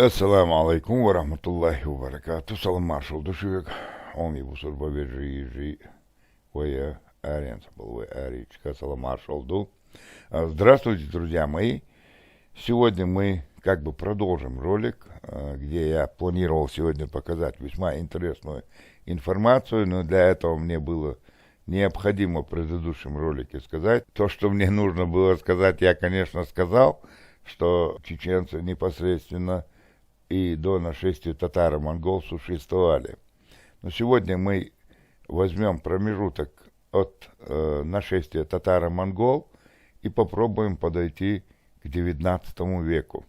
Assalamu alaikum wa rahmatullahi wa barakatuh. Salam marshal duşuk. Ongi bu sorba verжи вая арианс был аричка салам маршал ду. Здравствуйте, друзья мои. Сегодня мы как бы продолжим ролик, где я планировал сегодня показать весьма интересную информацию, но для этого мне было необходимо в предыдущем ролике сказать. То, что мне нужно было сказать, я, конечно, сказал, что чеченцы непосредственно и до нашествия татаро-монгол существовали. Но сегодня мы возьмем промежуток от нашествия татаро-монгол и попробуем подойти к XIX веку.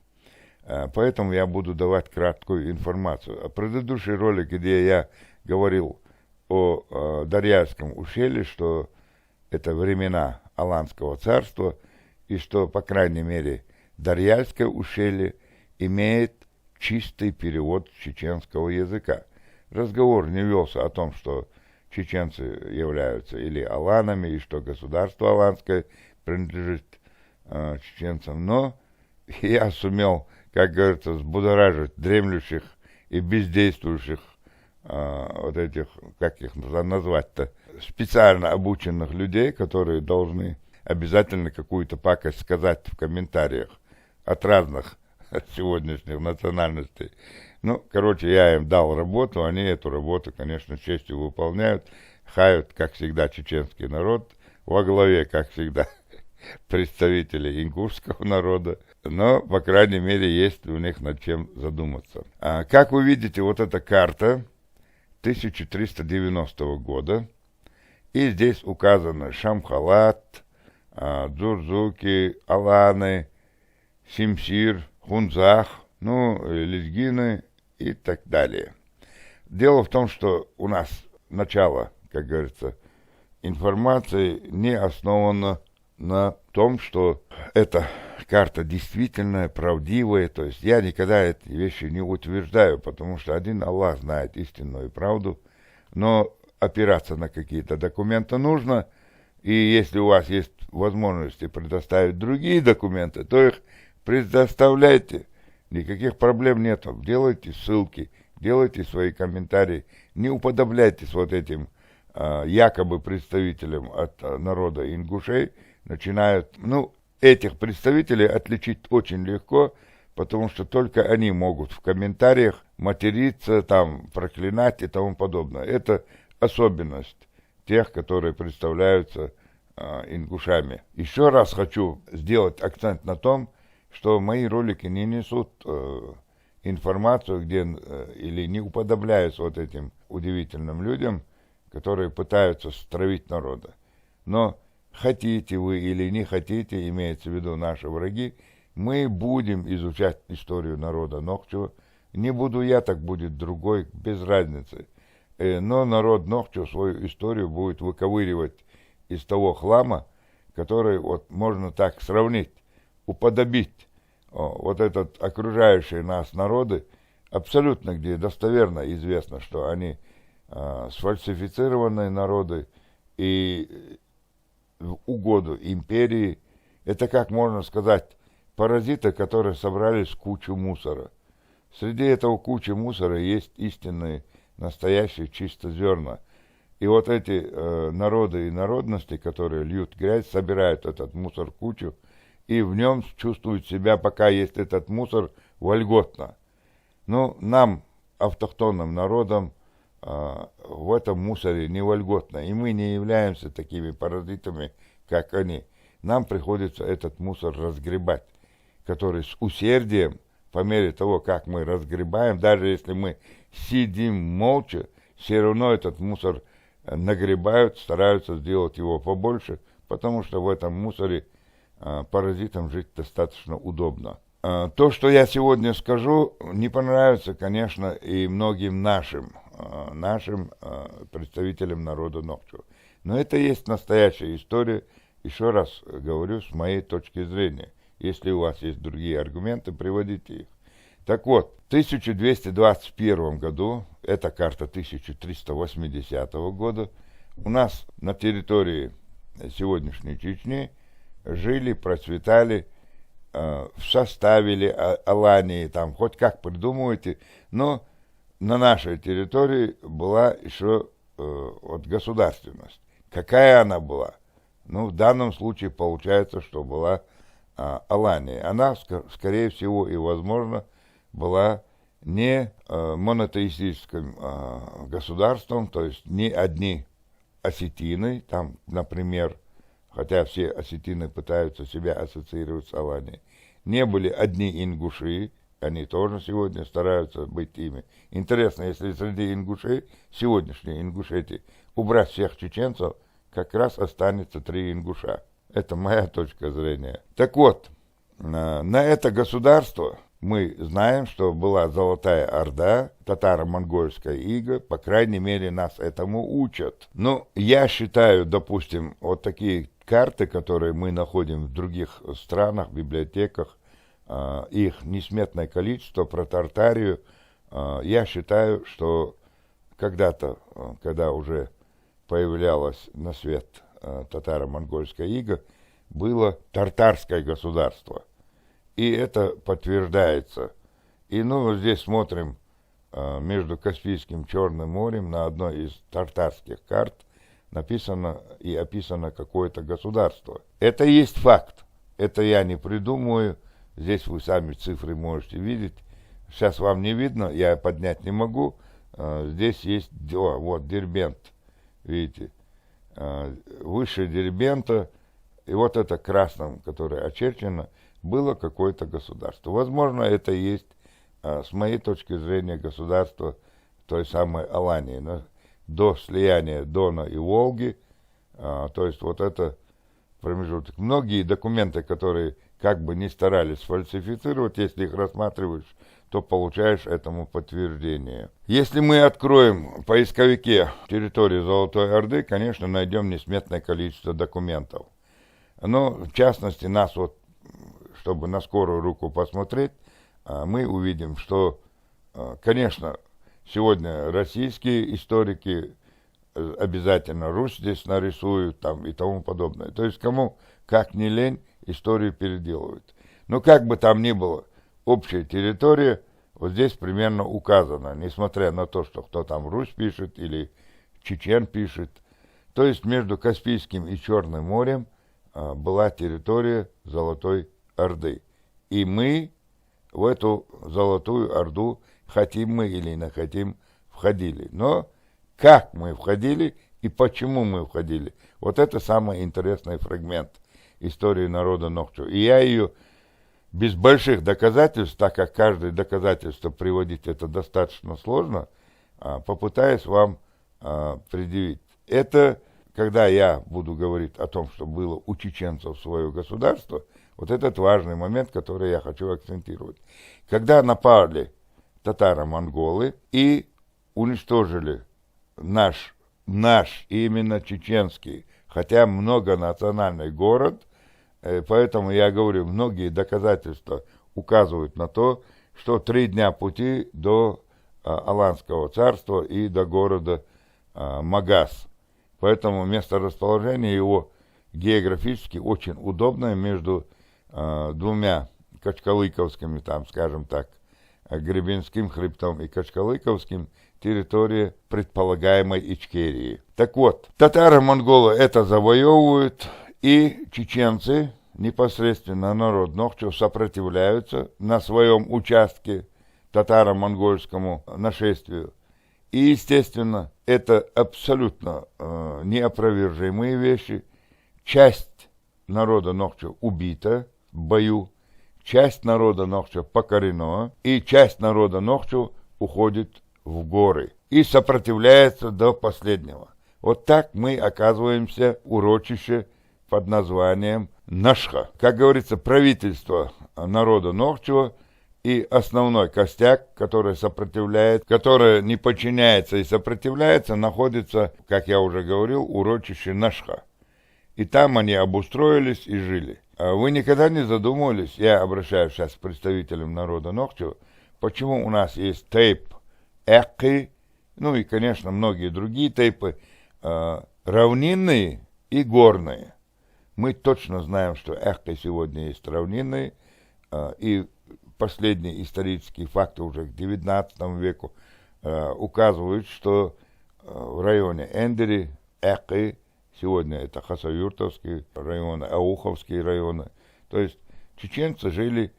Поэтому я буду давать краткую информацию. А предыдущий ролик, где я говорил о Дарьяльском ущелье, что это времена Аланского царства, и что, по крайней мере, Дарьяльское ущелье имеет чистый перевод чеченского языка. Разговор не велся о том, что чеченцы являются или аланами, и что государство аланское принадлежит чеченцам, но я сумел, как говорится, взбудоражить дремлющих и бездействующих вот этих, как их назвать-то, специально обученных людей, которые должны обязательно какую-то пакость сказать в комментариях от разных сегодняшних национальностей. Ну, короче, я им дал работу, они эту работу, конечно, с честью выполняют, хают, как всегда, чеченский народ, во главе, как всегда, представители ингушского народа, но, по крайней мере, есть у них над чем задуматься. Как вы видите, вот эта карта 1390 года, и здесь указаны Шамхалат, Дзурзуки, Аланы, Симсир, Хунзах, Лезгины и так далее. Дело в том, что у нас начало, как говорится, информации не основано на том, что эта карта действительно правдивая. То есть я никогда эти вещи не утверждаю, потому что один Аллах знает истинную правду, но опираться на какие-то документы нужно, и если у вас есть возможности предоставить другие документы, то их предоставляйте, никаких проблем нет, делайте ссылки, делайте свои комментарии, не уподобляйтесь вот этим якобы представителям от народа ингушей, начинают, этих представителей отличить очень легко, потому что только они могут в комментариях материться, там, проклинать и тому подобное. Это особенность тех, которые представляются ингушами. Еще раз хочу сделать акцент на том, что мои ролики не несут информацию, где или не уподобляются вот этим удивительным людям, которые пытаются стравить народа. Но хотите вы или не хотите, имеется в виду наши враги, мы будем изучать историю народа Нохчо. Не буду я, так будет другой, без разницы. Но народ Нохчо свою историю будет выковыривать из того хлама, который вот можно так сравнить, уподобить вот этот окружающие нас народы, абсолютно где достоверно известно, что они сфальсифицированные народы и в угоду империи. Это, как можно сказать, паразиты, которые собрались в кучу мусора. Среди этого кучи мусора есть истинные, настоящие чисто зерна. И вот эти народы и народности, которые льют грязь, собирают этот мусор в кучу, и в нем чувствуют себя, пока есть этот мусор, вольготно. Но нам, автохтонным народам, в этом мусоре не вольготно, и мы не являемся такими паразитами, как они. Нам приходится этот мусор разгребать, который с усердием, по мере того, как мы разгребаем, даже если мы сидим молча, все равно этот мусор нагребают, стараются сделать его побольше, потому что в этом мусоре паразитам жить достаточно удобно. То, что я сегодня скажу, не понравится, конечно, и многим нашим представителям народа Нохчо. Но это есть настоящая история, еще раз говорю, с моей точки зрения. Если у вас есть другие аргументы, приводите их. Так вот, в 1221 году, это карта 1380 года, у нас на территории сегодняшней Чечни жили, процветали составили Алании, там хоть как придумываете, но на нашей территории была еще вот государственность. Какая она была? Ну, в данном случае получается, что была Алания. Она, скорее всего и возможно, была не монотеистическим государством, то есть не одни осетины, там, например, хотя все осетины пытаются себя ассоциировать с Аланией, не были одни ингуши, они тоже сегодня стараются быть ими. Интересно, если среди ингушей, сегодняшней Ингушетии, убрать всех чеченцев, как раз останется 3 ингуша. Это моя точка зрения. Так вот, на это государство мы знаем, что была Золотая Орда, татаро-монгольская ига, по крайней мере, нас этому учат. Но я считаю, допустим, вот такие карты, которые мы находим в других странах, библиотеках, их несметное количество про Тартарию, я считаю, что когда-то, когда уже появлялась на свет татаро-монгольская ига, было тартарское государство. И это подтверждается. И ну, здесь смотрим между Каспийским и Черным морем на одной из тартарских карт написано и описано какое-то государство. Это есть факт. Это я не придумываю. Здесь вы сами цифры можете видеть. Сейчас вам не видно, я поднять не могу. Здесь есть, вот Дербент, видите. Выше Дербента, и вот это красным, которое очерчено, было какое-то государство. Возможно, это и есть, с моей точки зрения, государство той самой Алании. До слияния Дона и Волги, то есть вот это промежуток. Многие документы, которые как бы не старались фальсифицировать, если их рассматриваешь, то получаешь этому подтверждение. Если мы откроем в поисковике территории Золотой Орды, конечно, найдем несметное количество документов. Но, в частности, нас вот, чтобы на скорую руку посмотреть, мы увидим, что, конечно, сегодня российские историки обязательно Русь здесь нарисуют там, и тому подобное. То есть кому как ни лень, историю переделывают. Но как бы там ни было, общая территория вот здесь примерно указана, несмотря на то, что кто там Русь пишет или Чечен пишет. То есть между Каспийским и Черным морем была территория Золотой Орды. И мы в эту Золотую Орду, хотим мы или не хотим, входили. Но как мы входили и почему мы входили, вот это самый интересный фрагмент истории народа Нохчо. И я ее без больших доказательств, так как каждое доказательство приводить это достаточно сложно, попытаюсь вам предъявить. Это, когда я буду говорить о том, что было у чеченцев свое государство, вот этот важный момент, который я хочу акцентировать. Когда напали татаро-монголы и уничтожили наш именно чеченский, хотя многонациональный город, поэтому я говорю, многие доказательства указывают на то, что 3 дня пути до Аланского царства и до города Магас. Поэтому месторасположение его географически очень удобное между 2 Качкалыковскими, там, скажем так, Гребенским хребтом и Качкалыковским, территория предполагаемой Ичкерии. Так вот, татаро-монголы это завоевывают, и чеченцы, непосредственно народ Нохчо, сопротивляются на своем участке татаро-монгольскому нашествию. И, естественно, это абсолютно неопровержимые вещи. Часть народа Нохчо убита в бою, часть народа Нохчо покорена, и часть народа Нохчо уходит в горы и сопротивляется до последнего. Вот так мы оказываемся в урочище под названием Нашха. Как говорится, правительство народа Нохчо и основной костяк, который сопротивляет, который не подчиняется и сопротивляется, находится, как я уже говорил, в урочище Нашха. И там они обустроились и жили. Вы никогда не задумывались, я обращаюсь сейчас к представителям народа Нохчо, почему у нас есть тейп Экки, ну и, конечно, многие другие тейпы, равнинные и горные. Мы точно знаем, что Экки сегодня есть равнинные, И последние исторические факты уже к XIX веку указывают, что в районе Эндери, Экы, сегодня это Хасавюртовские районы, Ауховские районы, то есть чеченцы жили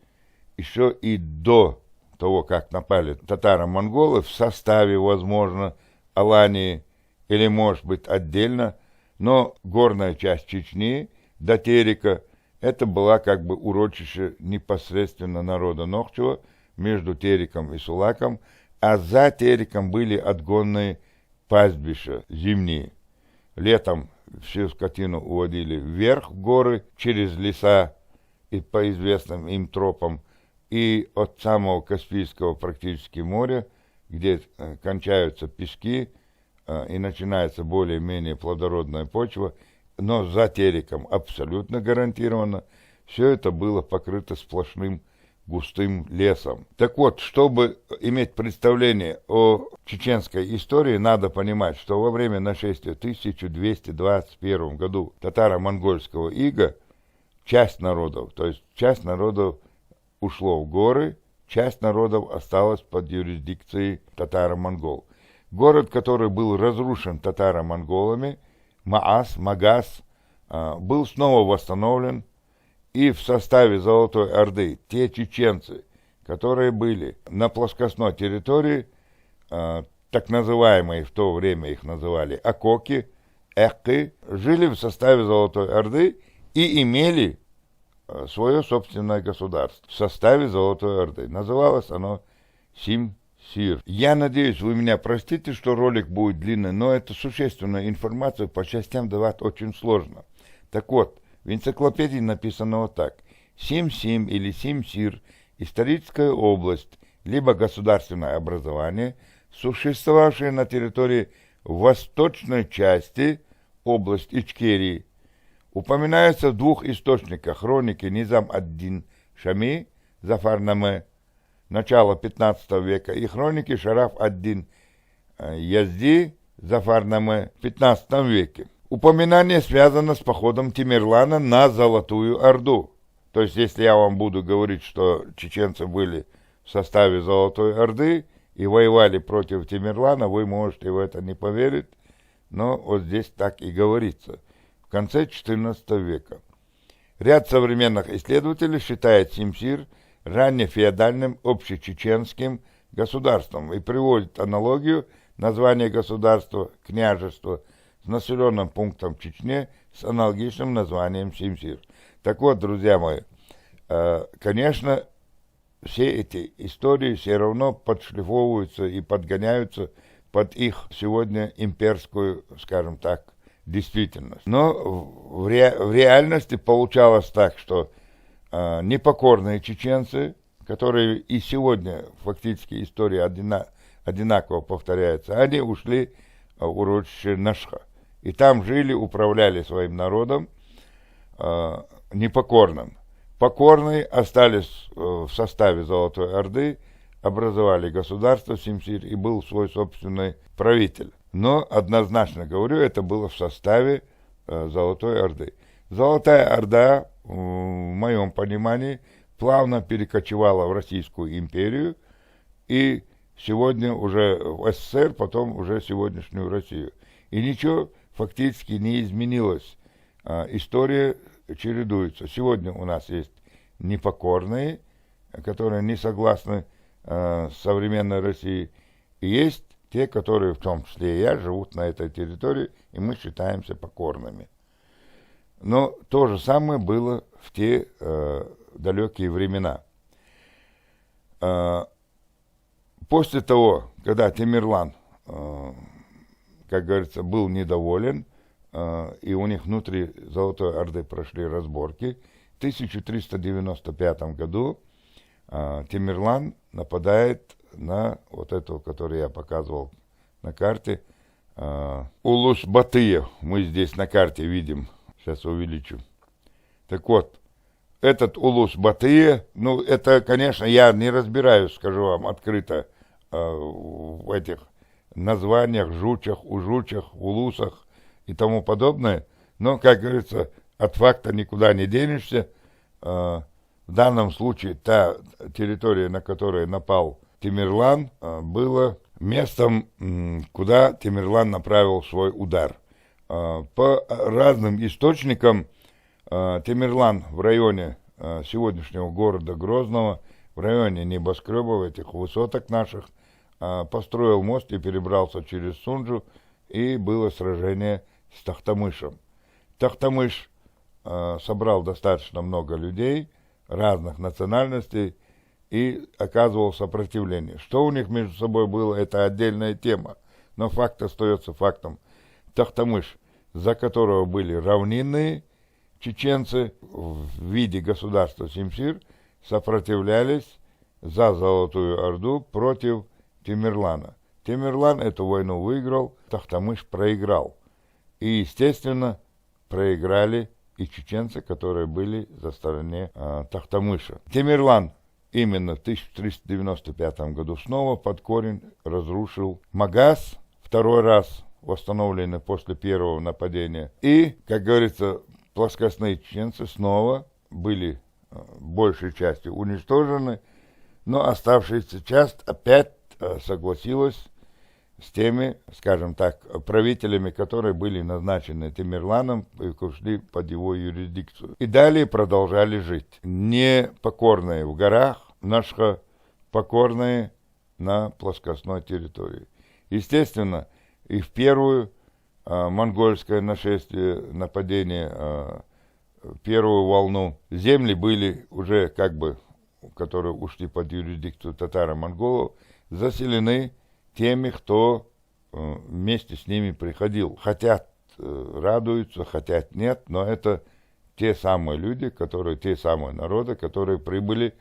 еще и до того, как напали татаро-монголы, в составе, возможно, Алании или, может быть, отдельно, но горная часть Чечни до Терека, это была как бы урочище непосредственно народа Нохчева между Тереком и Сулаком, а за Тереком были отгонные пастбища зимние. Летом всю скотину уводили вверх в горы через леса и по известным им тропам, и от самого Каспийского практически моря, где кончаются пески и начинается более-менее плодородная почва, но за Тереком абсолютно гарантированно, все это было покрыто сплошным густым лесом. Так вот, чтобы иметь представление о чеченской истории, надо понимать, что во время нашествия в 1221 году татаро-монгольского ига часть народов, то есть часть народов ушло в горы, часть народов осталась под юрисдикцией татаро-монгол. Город, который был разрушен татаро-монголами, Магас, был снова восстановлен, и в составе Золотой Орды те чеченцы, которые были на плоскостной территории, так называемые в то время их называли Акоки, Экки, жили в составе Золотой Орды и имели свое собственное государство в составе Золотой Орды. Называлось оно Сим-Сир. Я надеюсь, вы меня простите, что ролик будет длинный, но это существенную информацию по частям давать очень сложно. Так вот, в энциклопедии написано вот так. Сим-Сим или Сим-Сир – историческая область, либо государственное образование, существовавшее на территории восточной части области Ичкерии. Упоминается в двух источниках хроники Низам ад-Дин Шами, Зафарнаме, начала 15 века, и хроники Шараф ад-Дин Язди, Зафарнаме, в 15 веке. Упоминание связано с походом Тимерлана на Золотую Орду. То есть, если я вам буду говорить, что чеченцы были в составе Золотой Орды и воевали против Тимерлана, вы можете в это не поверить, но вот здесь так и говорится. В конце XIV века. Ряд современных исследователей считает Сим-Сир раннефеодальным общечеченским государством и приводит аналогию названия государства, княжества, с населенным пунктом в Чечне с аналогичным названием Сим-Сир. Так вот, друзья мои, конечно, все эти истории все равно подшлифовываются и подгоняются под их сегодня имперскую, скажем так, действительность. Но в реальности получалось так, что непокорные чеченцы, которые и сегодня фактически история одинаково повторяется, они ушли в урочище Нашха. И там жили, управляли своим народом непокорным. Покорные остались в составе Золотой Орды, образовали государство Сим-Сир и был свой собственный правитель. Но однозначно говорю, это было в составе Золотой Орды. Золотая Орда, в моем понимании, плавно перекочевала в Российскую империю и сегодня уже в СССР, потом уже сегодняшнюю Россию. И ничего фактически не изменилось. История чередуется. Сегодня у нас есть непокорные, которые не согласны с современной Россией, и есть те, которые, в том числе и я, живут на этой территории, и мы считаемся покорными. Но то же самое было в те далекие времена. После того, когда Тимерлан, как говорится, был недоволен, и у них внутри Золотой Орды прошли разборки, в 1395 году Тимерлан нападает на вот эту, которую я показывал на карте, Улус-Батыя. Мы здесь на карте видим, сейчас увеличу. Так вот, этот Улус-Батыя, ну, это, конечно, я не разбираюсь, скажу вам открыто, в этих названиях, жучах, ужучах, улусах и тому подобное, но, как говорится, от факта никуда не денешься. В данном случае та территория, на которую напал Тамерлан, была местом, куда Тамерлан направил свой удар. По разным источникам Тамерлан в районе сегодняшнего города Грозного, в районе небоскребов, этих высоток наших, построил мост и перебрался через Сунжу, и было сражение с Тохтамышем. Тохтамыш собрал достаточно много людей разных национальностей и оказывал сопротивление. Что у них между собой было, это отдельная тема, но факт остается фактом. Тохтамыш, за которого были равнинные чеченцы в виде государства Семсир, сопротивлялись за Золотую Орду против Тамерлана. Тамерлан эту войну выиграл, Тохтамыш проиграл. И, естественно, проиграли и чеченцы, которые были за стороне Тохтамыша. Тамерлан именно в 1395 году снова под корень разрушил Магаз, второй раз восстановленный после первого нападения. И, как говорится, плоскостные чеченцы снова были большей частью уничтожены, но оставшаяся часть опять согласилась с теми, скажем так, правителями, которые были назначены Тамерланом и ушли под его юрисдикцию. И далее продолжали жить. Не покорные в горах, наши покорные на плоскостной территории. Естественно, и в первую монгольское нашествие, нападение, первую волну, земли были уже как бы, которые ушли под юрисдикцию татаро-монголов, заселены теми, кто вместе с ними приходил. Хотят радуются, хотят нет, но это те самые люди, которые, те самые народы, которые прибыли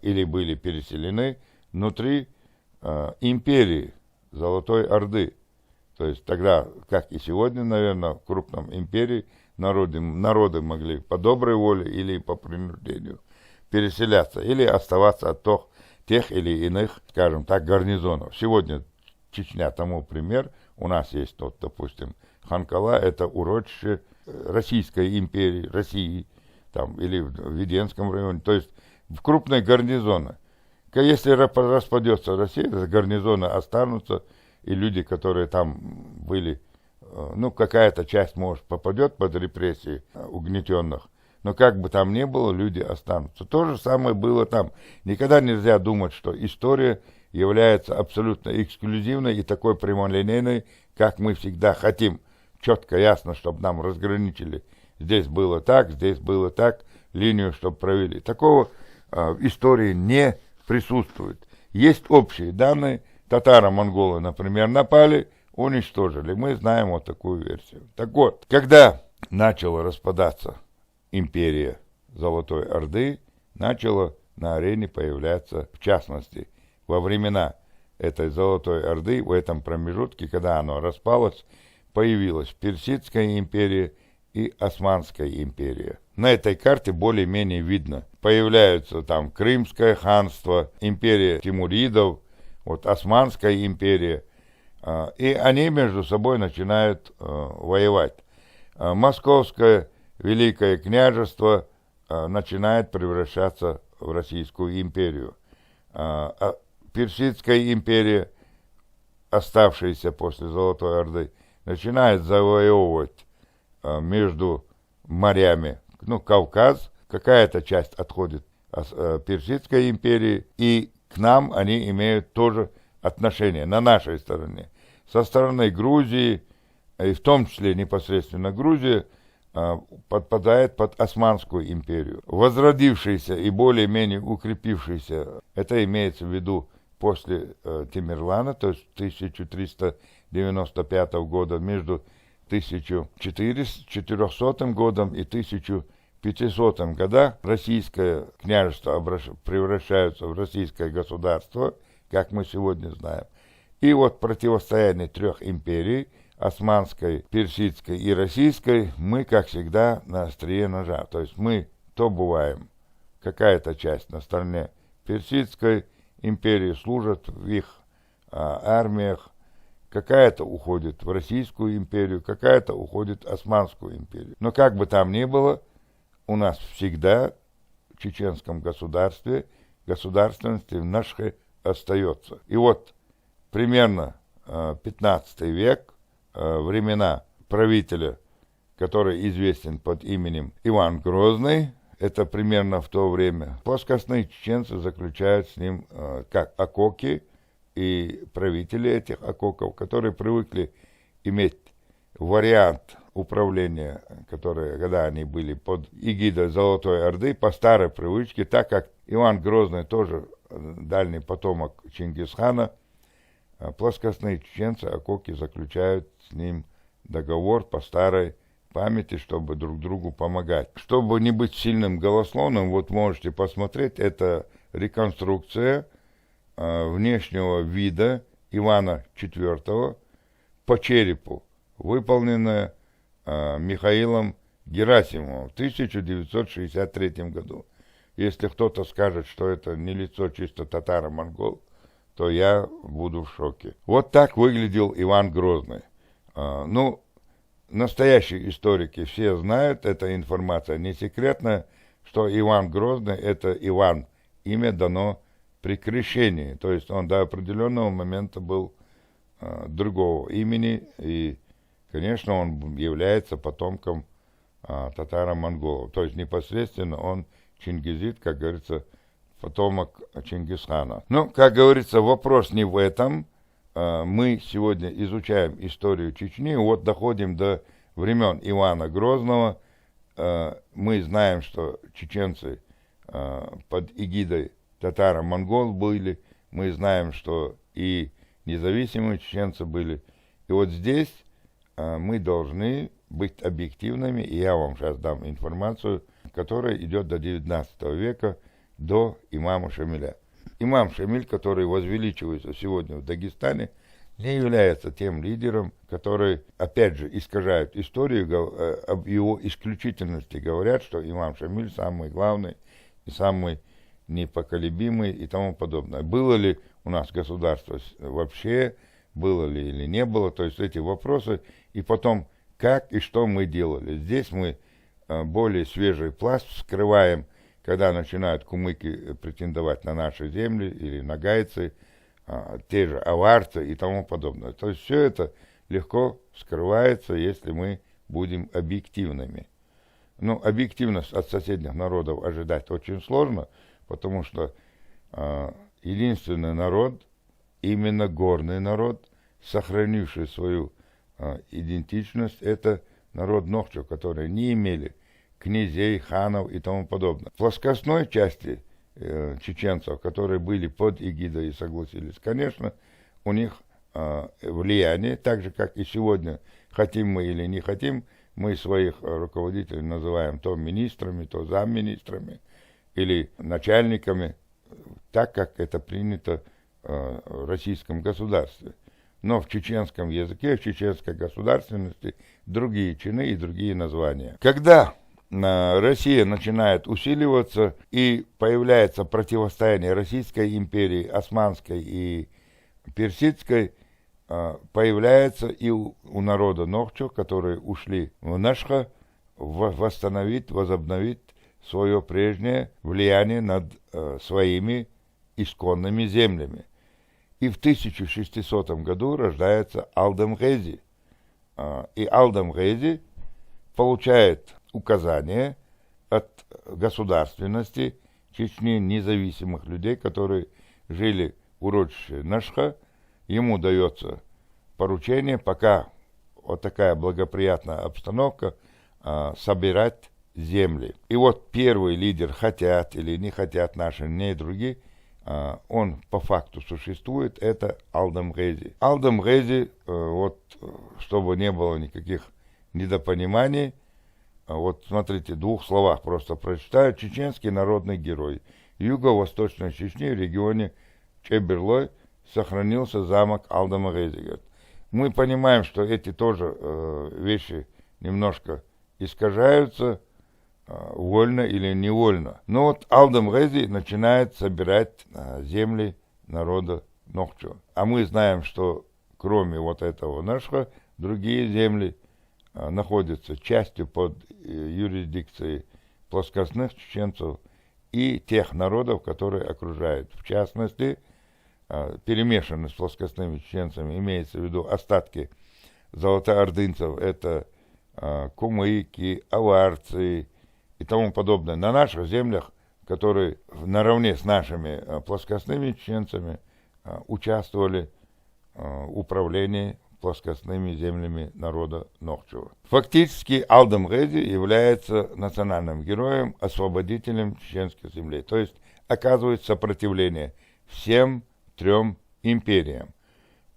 или были переселены внутри империи Золотой Орды. То есть тогда, как и сегодня, наверное, в крупном империи народы могли по доброй воле или по принуждению переселяться или оставаться от тех или иных, скажем так, гарнизонов. Сегодня Чечня тому пример. У нас есть, вот, допустим, Ханкала, это урочище Российской империи, России, там, или в Веденском районе, то есть в крупные гарнизоны. Если распадется Россия, гарнизоны останутся, и люди, которые там были, ну, какая-то часть, может, попадет под репрессии угнетенных, но как бы там ни было, люди останутся. То же самое было там. Никогда нельзя думать, что история является абсолютно эксклюзивной и такой прямолинейной, как мы всегда хотим. Четко, ясно, чтобы нам разграничили. Здесь было так, линию, чтобы провели. Такого в истории не присутствует. Есть общие данные. Татаро-монголы, например, напали, уничтожили. Мы знаем вот такую версию. Так вот, когда начала распадаться империя Золотой Орды, начала на арене появляться, в частности, во времена этой Золотой Орды, в этом промежутке, когда оно распалось, появилась Персидская империя и Османская империя. На этой карте более-менее видно. Появляются там Крымское ханство, империя Тимуридов, вот Османская империя, и они между собой начинают воевать. Московское Великое княжество начинает превращаться в Российскую империю. Персидская империя, оставшаяся после Золотой Орды, начинает завоевывать между морями, ну, Кавказ, какая-то часть отходит от Персидской империи, и к нам они имеют тоже отношение на нашей стороне. Со стороны Грузии, и в том числе непосредственно Грузия, подпадает под Османскую империю. Возродившийся и более-менее укрепившийся, это имеется в виду после Тамерлана, то есть 1395 года, между 1400 годом и 1500 годах российское княжество превращается в российское государство, как мы сегодня знаем. И вот противостояние трех империй, османской, персидской и российской, мы, как всегда, на острие ножа. То есть мы то бываем, какая-то часть на стороне персидской империи служит в их армиях, какая-то уходит в Российскую империю, какая-то уходит в Османскую империю. Но как бы там ни было, у нас всегда чеченском государстве, государственности в Нашхе остается. И вот примерно 15 век, времена правителя, который известен под именем Иван Грозный, это примерно в то время, плоскостные чеченцы заключают с ним как ококи, и правители этих ококов, которые привыкли иметь вариант управления, когда они были под эгидой Золотой Орды, по старой привычке, так как Иван Грозный тоже дальний потомок Чингисхана, плоскостные чеченцы, ококи, заключают с ним договор по старой памяти, чтобы друг другу помогать. Чтобы не быть сильным голословным, вот можете посмотреть, это реконструкция внешнего вида Ивана IV по черепу, выполненная Михаилом Герасимовым в 1963 году. Если кто-то скажет, что это не лицо чисто татаро-монгол, то я буду в шоке. Вот так выглядел Иван Грозный. Настоящие историки все знают, эта информация не секретная, что Иван Грозный — это Иван, имя дано при крещении, то есть он до определенного момента был другого имени, и, конечно, он является потомком татаро-монголов, то есть непосредственно он чингизид, как говорится, потомок Чингисхана. Но, как говорится, вопрос не в этом. Мы сегодня изучаем историю Чечни, вот доходим до времен Ивана Грозного. Мы знаем, что чеченцы под эгидой татаро-монгол были, мы знаем, что и независимые чеченцы были. И вот здесь мы должны быть объективными, и я вам сейчас дам информацию, которая идет до 19 века, до имама Шамиля. Имам Шамиль, который возвеличивается сегодня в Дагестане, не является тем лидером, который, опять же, искажает историю, об его исключительности говорят, что имам Шамиль самый главный и самый непоколебимый и тому подобное. Было ли у нас государство вообще, было ли или не было, то есть эти вопросы, и потом, как и что мы делали. Здесь мы более свежий пласт вскрываем, когда начинают кумыки претендовать на наши земли или на гайцы, те же аварцы и тому подобное. То есть все это легко вскрывается, если мы будем объективными. Но объективность от соседних народов ожидать очень сложно, потому что единственный народ, именно горный народ, сохранивший свою идентичность, это народ Нохчо, которые не имели князей, ханов и тому подобное. В плоскостной части чеченцев, которые были под эгидой и согласились, конечно, у них влияние, так же, как и сегодня, хотим мы или не хотим, мы своих руководителей называем то министрами, то замминистрами или начальниками, так как это принято в российском государстве. Но в чеченском языке, в чеченской государственности другие чины и другие названия. Когда Россия начинает усиливаться и появляется противостояние Российской империи, Османской и Персидской, появляется и у народа Нохчо, которые ушли в Нашха, восстановить, возобновить свое прежнее влияние над своими исконными землями. И в 1600 году рождается Алдамгези. И Алдамгези получает указание от государственности Чечни, независимых людей, которые жили в урочище Нашха. Ему дается поручение, пока вот такая благоприятная обстановка, собирать земли. И вот первый лидер, хотят или не хотят наши, не другие, он по факту существует, это Алдамгези. Алдамгези, вот, чтобы не было никаких недопониманий, вот смотрите, в двух словах просто прочитаю. Чеченский народный герой. В юго-восточной Чечне, в регионе Чеберлой, сохранился замок Алдамгези. Мы понимаем, что эти тоже вещи немножко искажаются, вольно или невольно. Но вот Алдамгези начинает собирать земли народа Нохчо. А мы знаем, что кроме вот этого нашего, другие земли находятся частью под юрисдикцией плоскостных чеченцев и тех народов, которые окружают. В частности, перемешаны с плоскостными чеченцами, имеется в виду остатки золотоордынцев, это кумыки, аварцы и тому подобное. На наших землях, которые наравне с нашими плоскостными чеченцами участвовали в управлении плоскостными землями народа Нохчева. Фактически Алдам Гези является национальным героем, освободителем чеченских землей, то есть оказывает сопротивление всем трем империям.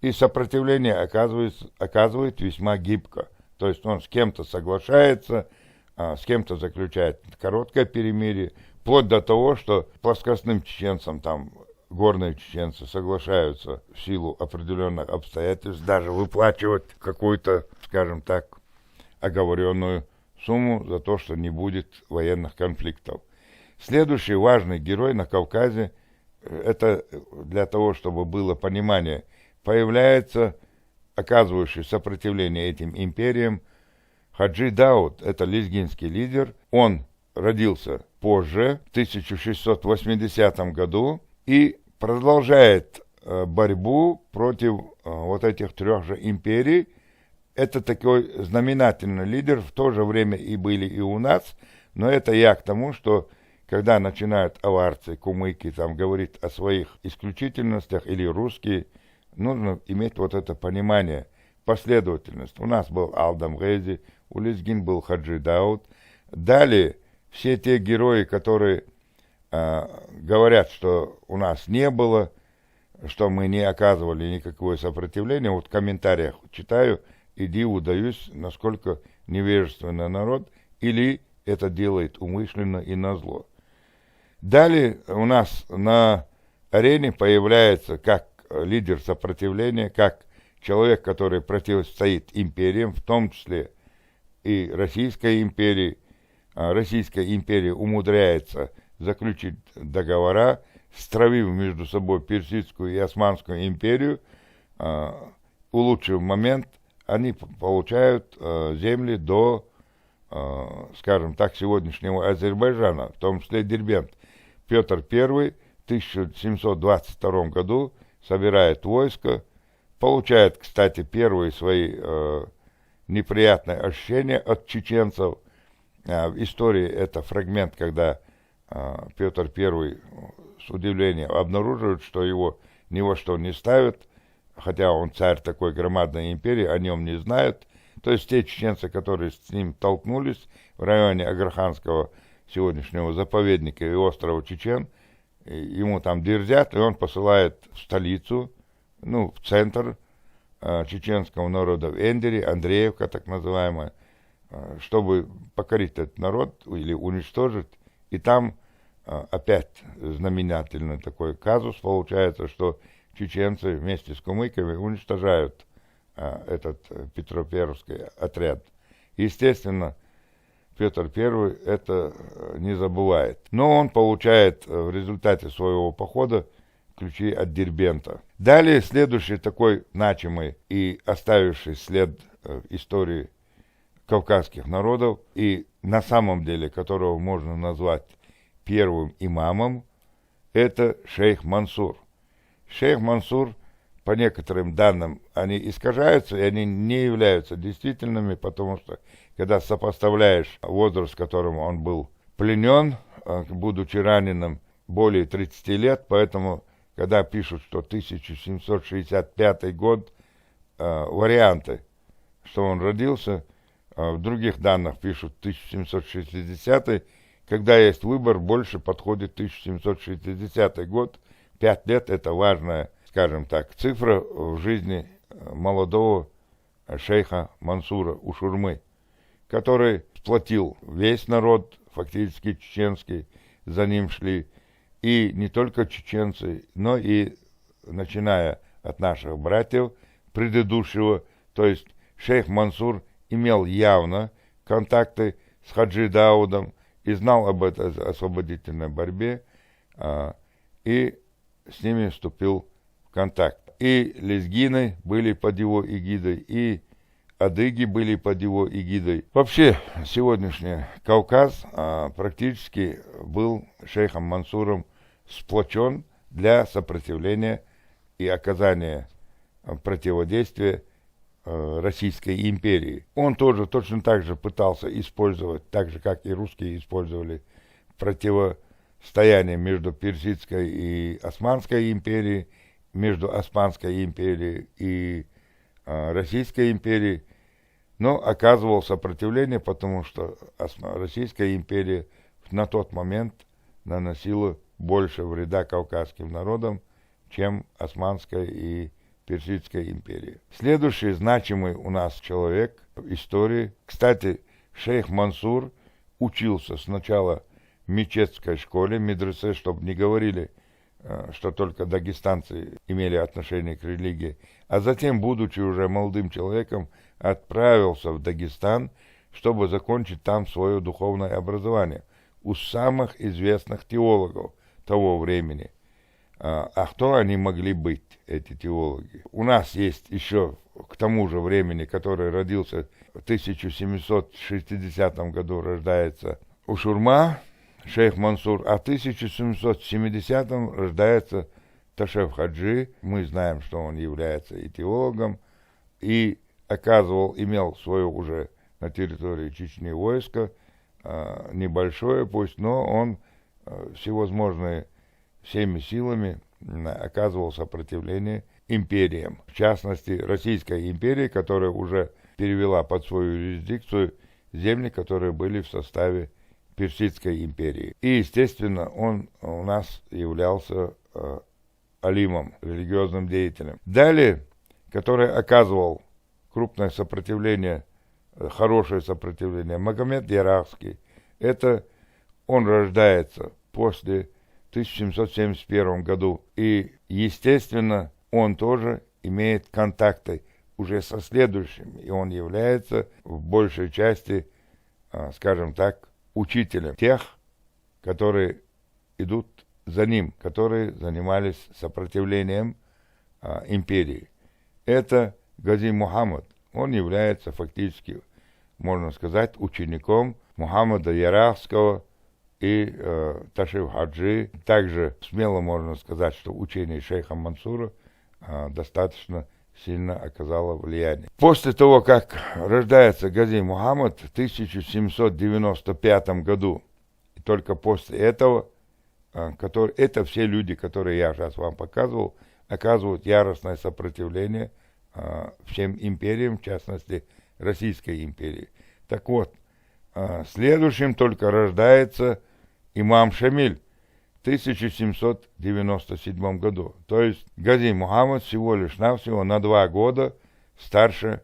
И сопротивление оказывает весьма гибко, то есть он с кем-то соглашается, с кем-то заключает короткое перемирие, вплоть до того, что плоскостным чеченцам там горные чеченцы соглашаются в силу определенных обстоятельств даже выплачивать какую-то, скажем так, оговоренную сумму за то, что не будет военных конфликтов. Следующий важный герой на Кавказе, это для того, чтобы было понимание, появляется оказывающий сопротивление этим империям Хаджи Дауд, это лезгинский лидер. Он родился позже, в 1680 году, и продолжает борьбу против вот этих трех же империй. Это такой знаменательный лидер, в то же время и были и у нас, но это я к тому, что когда начинают аварцы, кумыки там говорить о своих исключительностях или русские, нужно иметь вот это понимание, последовательность. У нас был Алдам Гези, у лезгин был Хаджи Дауд. Далее все те герои, которые говорят, что у нас не было, что мы не оказывали никакого сопротивления. Вот в комментариях читаю и диву даюсь, насколько невежественный народ, или это делает умышленно и назло. Далее у нас на арене появляется как лидер сопротивления, как человек, который противостоит империям, в том числе и Российской империи. Российская империя умудряется заключить договора, стравив между собой Персидскую и Османскую империю. Улучшив момент, они получают земли до, скажем так, сегодняшнего Азербайджана, в том числе Дербент. Петр I в 1722 году собирает войско, получает, кстати, первые свои неприятные ощущения от чеченцев. В истории это фрагмент, когда Петр I с удивлением обнаруживает, что его ни во что не ставят, хотя он царь такой громадной империи, о нем не знают. То есть те чеченцы, которые с ним толкнулись в районе Агарханского сегодняшнего заповедника и острова Чечен, ему там дерзят, и он посылает в столицу, в центр чеченского народа, в Эндере, Андреевка так называемая, чтобы покорить этот народ или уничтожить. И там опять знаменательный такой казус получается, что чеченцы вместе с кумыками уничтожают этот Петропавловский отряд. Естественно, Петр I это не забывает. Но он получает в результате своего похода ключи от Дербента. Далее следующий такой значимый и оставивший след в истории кавказских народов, и на самом деле которого можно назвать первым имамом, это шейх Мансур. Шейх Мансур, по некоторым данным, они искажаются, и они не являются действительными, потому что, когда сопоставляешь возраст, которым он был пленен, будучи раненым более 30 лет, поэтому, когда пишут, что 1765 год, варианты, что он родился, в других данных пишут 1760, когда есть выбор, больше подходит 1760 год. 5 лет – это важная, скажем так, цифра в жизни молодого шейха Мансура Ушурмы, который сплотил весь народ, фактически чеченский, за ним шли и не только чеченцы, но и, начиная от наших братьев предыдущего, то есть шейх Мансур имел явно контакты с Хаджи Даудом и знал об этой освободительной борьбе, и с ними вступил в контакт. И лезгины были под его эгидой, и адыги были под его эгидой. Вообще, сегодняшний Кавказ практически был шейхом Мансуром сплочен для сопротивления и оказания противодействия Российской империи. Он тоже точно так же пытался использовать, так же как и русские использовали, противостояние между Персидской и Османской империей, между Османской империей и Российской империей, но оказывал сопротивление, потому что Российская империя на тот момент наносила больше вреда кавказским народам, чем Османская и Персидская империя. Следующий значимый у нас человек в истории, кстати, шейх Мансур учился сначала в мечетской школе, медресе, чтобы не говорили, что только дагестанцы имели отношение к религии, а затем, будучи уже молодым человеком, отправился в Дагестан, чтобы закончить там свое духовное образование у самых известных теологов того времени. А кто они могли быть, эти теологи? У нас есть еще к тому же времени, который родился в 1760 году, рождается Ушурма, шейх Мансур, а в 1770 рождается Ташев Хаджи. Мы знаем, что он является и теологом, и имел свое уже на территории Чечни войско, небольшое пусть, но он всеми силами оказывал сопротивление империям. В частности, Российской империи, которая уже перевела под свою юрисдикцию земли, которые были в составе Персидской империи. И, естественно, он у нас являлся алимом, религиозным деятелем. Далее, который оказывал крупное сопротивление, хорошее сопротивление, Магомед Ярахский. Это он рождается после 1771 году. И, естественно, он тоже имеет контакты уже со следующими. И он является в большей части, скажем так, учителем тех, которые идут за ним, которые занимались сопротивлением империи. Это Гази Мухаммад. Он является фактически, можно сказать, учеником Мухаммада Ярахского и Ташев Хаджи. Также смело можно сказать, что учение шейха Мансура достаточно сильно оказало влияние. После того, как рождается Гази Мухаммад в 1795 году, и только после этого, это все люди, которые я сейчас вам показывал, оказывают яростное сопротивление всем империям, в частности, Российской империи. Так вот, следующим только рождается имам Шамиль в 1797 году. То есть Гази Мухаммад всего лишь навсего на 2 года старше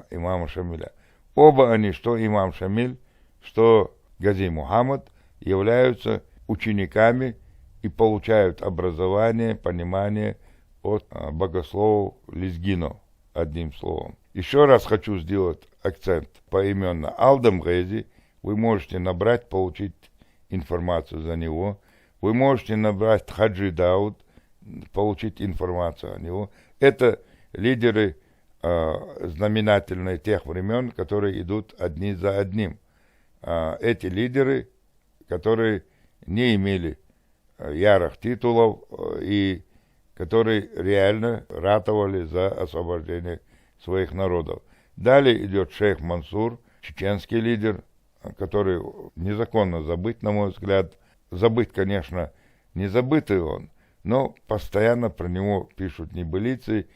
имама Шамиля. Оба они, что имам Шамиль, что Гази Мухаммад, являются учениками и получают образование, понимание от богословов лезгинов, одним словом. Еще раз хочу сделать акцент поименно. Алдам Гази вы можете набрать, получить информацию за него. Вы можете набрать Хаджи Дауд, получить информацию о него. Это лидеры знаменательные тех времен, которые идут одни за одним. Эти лидеры, которые не имели ярых титулов и которые реально ратовали за освобождение своих народов. Далее идет шейх Мансур, чеченский лидер, который незаконно забыт, на мой взгляд. Забыт, конечно, не забытый он, но постоянно про него пишут небылицы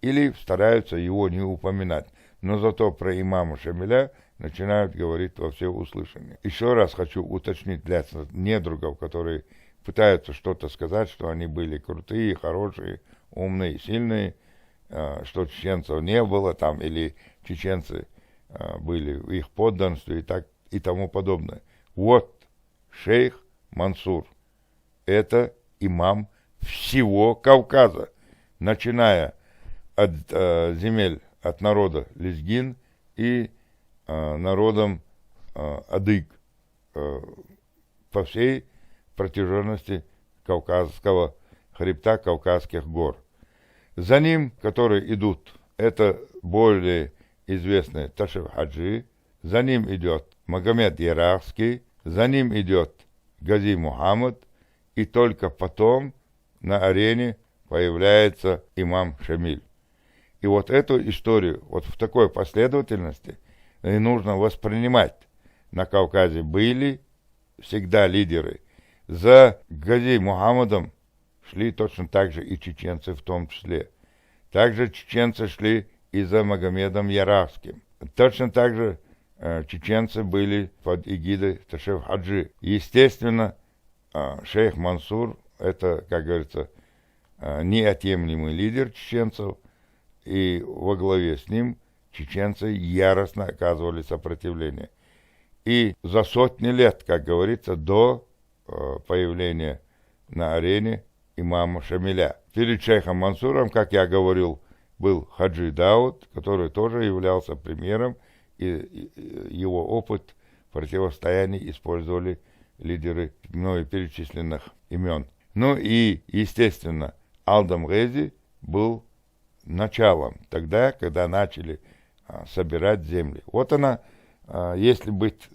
или стараются его не упоминать. Но зато про имама Шамиля начинают говорить во всеуслышание. Еще раз хочу уточнить для недругов, которые пытаются что-то сказать, что они были крутые, хорошие, умные, сильные, что чеченцев не было там, или чеченцы были в их подданстве и тому подобное. Вот шейх Мансур. Это имам всего Кавказа, начиная от земель, от народа лезгин и народом адыг по всей протяженности Кавказского хребта, Кавказских гор. За ним, которые идут, это более известный Ташев Хаджи, за ним идет Магомед Ярахский, за ним идет Гази Мухаммад, и только потом на арене появляется имам Шамиль. И вот эту историю вот в такой последовательности и нужно воспринимать. На Кавказе были всегда лидеры. За Гази Мухаммадом шли точно так же и чеченцы в том числе. Также чеченцы шли и за Магомедом Ярахским. Точно так же чеченцы были под эгидой Ташев Хаджи. Естественно, шейх Мансур, это, как говорится, неотъемлемый лидер чеченцев, и во главе с ним чеченцы яростно оказывали сопротивление. И за сотни лет, как говорится, до появления на арене имама Шамиля. Перед шейхом Мансуром, как я говорил, был Хаджи Дауд, который тоже являлся примером, и его опыт противостояния использовали лидеры мною перечисленных имен. Ну и, естественно, Алдам Гези был началом тогда, когда начали собирать земли. Вот она, если быть,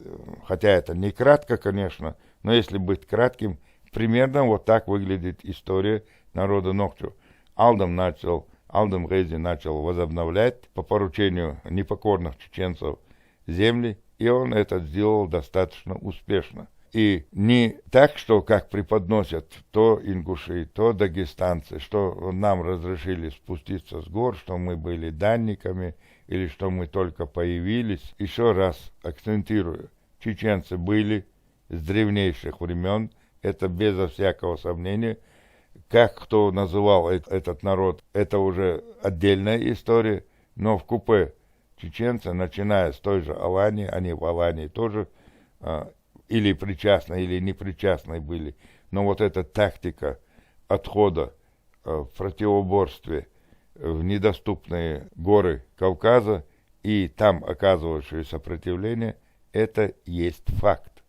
хотя это не кратко, конечно, но если быть кратким, примерно вот так выглядит история народа Нохчу. Алдам Гези начал возобновлять по поручению непокорных чеченцев земли, и он это сделал достаточно успешно. И не так, что как преподносят то ингуши, то дагестанцы, что нам разрешили спуститься с гор, что мы были данниками или что мы только появились. Еще раз акцентирую, чеченцы были с древнейших времен, это безо всякого сомнения. Как кто называл этот народ, это уже отдельная история, но в купе чеченцы, начиная с той же Алании, они в Алании тоже или причастны, или не причастны были. Но вот эта тактика отхода в противоборстве в недоступные горы Кавказа и там оказывающее сопротивление, это есть факт.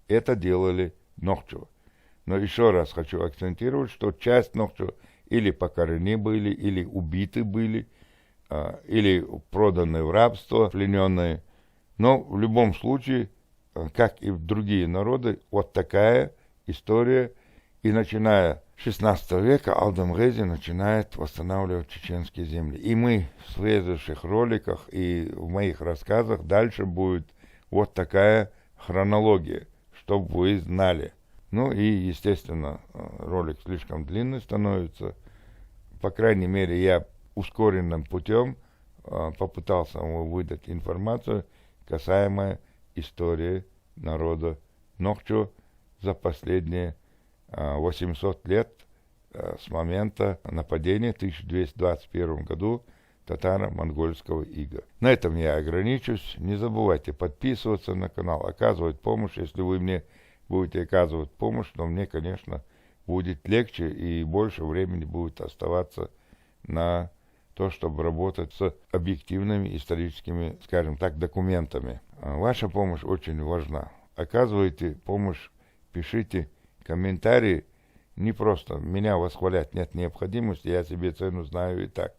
Это делали Нохчу. Но еще раз хочу акцентировать, что часть Нохчу или покорены были, или убиты были, или проданы в рабство, плененные. Но в любом случае, как и в другие народы, вот такая история. И начиная с 16 века Алдам Гези начинает восстанавливать чеченские земли. И мы в следующих роликах и в моих рассказах дальше будет вот такая хронология, чтобы вы знали. Ну и, естественно, ролик слишком длинный становится. По крайней мере, я ускоренным путем попытался ему выдать информацию, касаемую истории народа Нохчу за последние 800 лет с момента нападения в 1221 году татаро-монгольского ига. На этом я ограничусь. Не забывайте подписываться на канал, оказывать помощь. Если вы мне будете оказывать помощь, то мне, конечно, будет легче и больше времени будет оставаться на то, чтобы работать с объективными историческими, скажем так, документами. Ваша помощь очень важна. Оказывайте помощь, пишите комментарии. Не просто меня восхвалять нет необходимости, я себе цену знаю и так.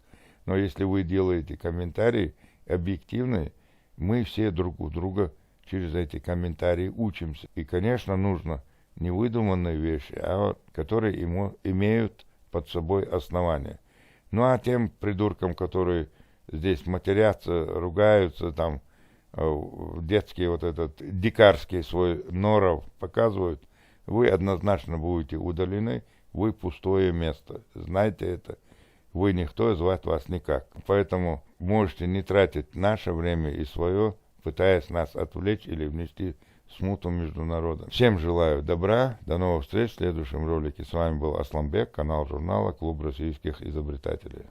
Но если вы делаете комментарии объективные, мы все друг у друга через эти комментарии учимся. И, конечно, нужно не выдуманные вещи, а которые имеют под собой основания. Ну а тем придуркам, которые здесь матерятся, ругаются, там детский вот этот дикарский свой норов показывают, вы однозначно будете удалены, вы пустое место. Знайте это. Вы никто, и звать вас никак. Поэтому можете не тратить наше время и свое, пытаясь нас отвлечь или внести смуту между народом. Всем желаю добра, до новых встреч в следующем ролике. С вами был Асламбек, канал журнала «Клуб российских изобретателей».